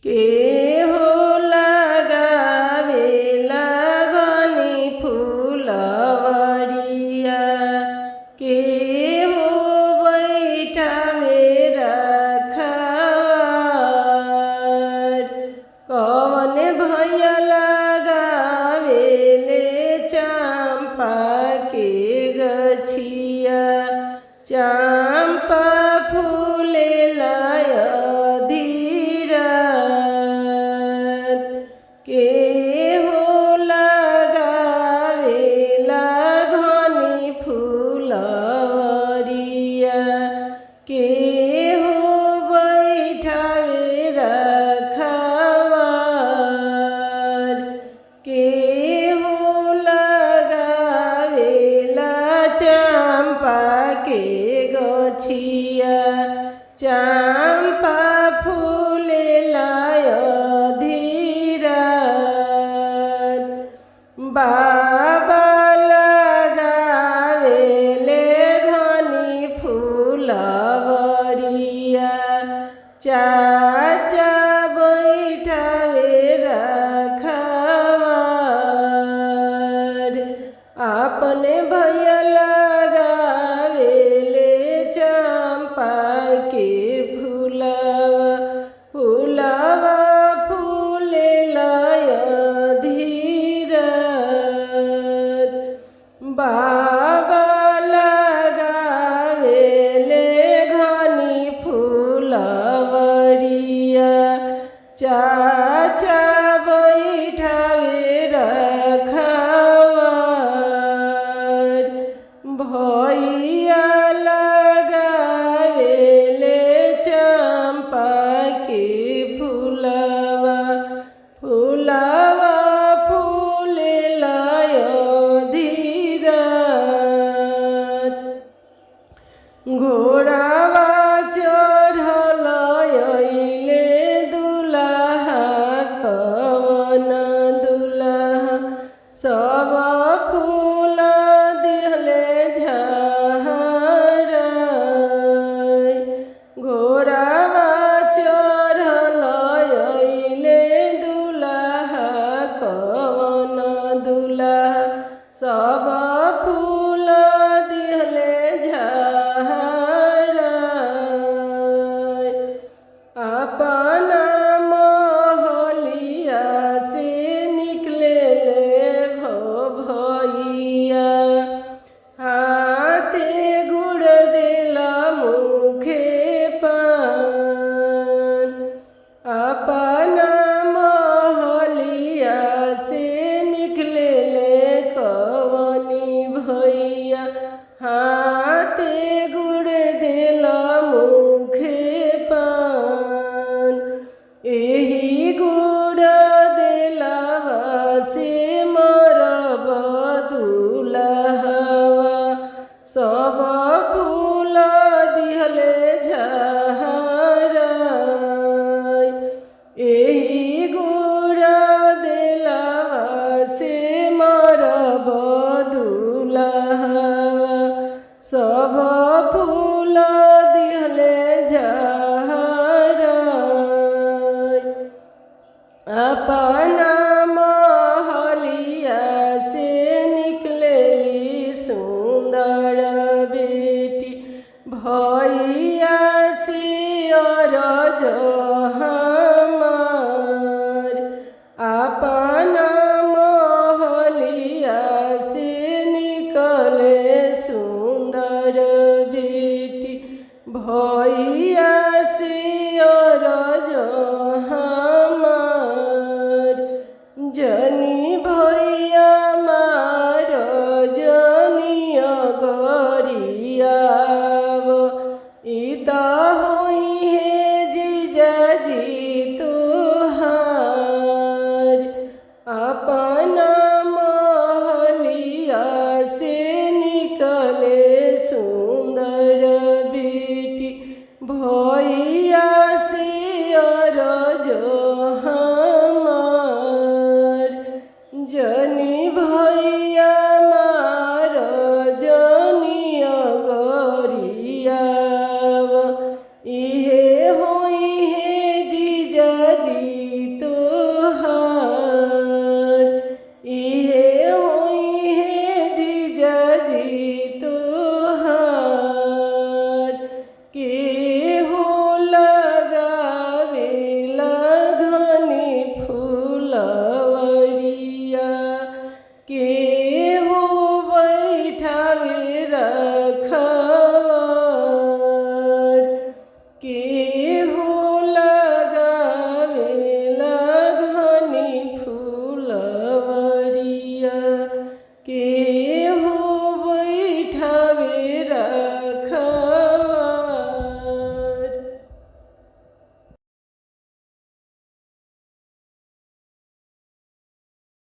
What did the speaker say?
केहू लगावे लगनी फूलवरिया, केहू बैठावे रखवार। कौन भैया लगावेले चंपा के गछिया, चंपा फूलेला अधीरात। केहू लगावेला घनी फूलवरिया, केहू बैठावे रखवार। केहू लगावेला चंपा के गछिया, चंपा फूलेला अधीरात। बाबा लगावेले घनी फूलवरिया, चाचा बैठावे रखवार। अपने भैया लगावेले चंपा के फूलवा, फूलवा फूलेला अधीरात। बाबा लगावेले घनी फूलवरिया, चाचा बैठावे रखवार। भैया लगावेले चंपा के फूलवा, फूलवा फूलेला अधीरात। घोड़ावा चढ़ल अइले दुल्हा, कवन दुल्हा सब फूल दिहले झराय। घोड़ावा चढ़ल अइले दुल्हा, कवन दुल्हा सब फूल दिहले झराय। अपना महलिया से निकलेले भैया, हाथे गुड़ देला मुखे पान। अपना महलिया से निकलेले कवनी भैया, हाथे गुड़ देला मुखे पान। एही गुड़ देलावा से मरब दुल्हवा, सब फूल दिहले झराय। एही गुड़ देलावा से मरब दुल्हवा, सब फूल दिहले झराय। अपना महलिया से निकलेली सुंदर बेटी, भैया सियर हमार। अपना महलिया से निकले सुंदर बेटी, भैया सियर हमार। घर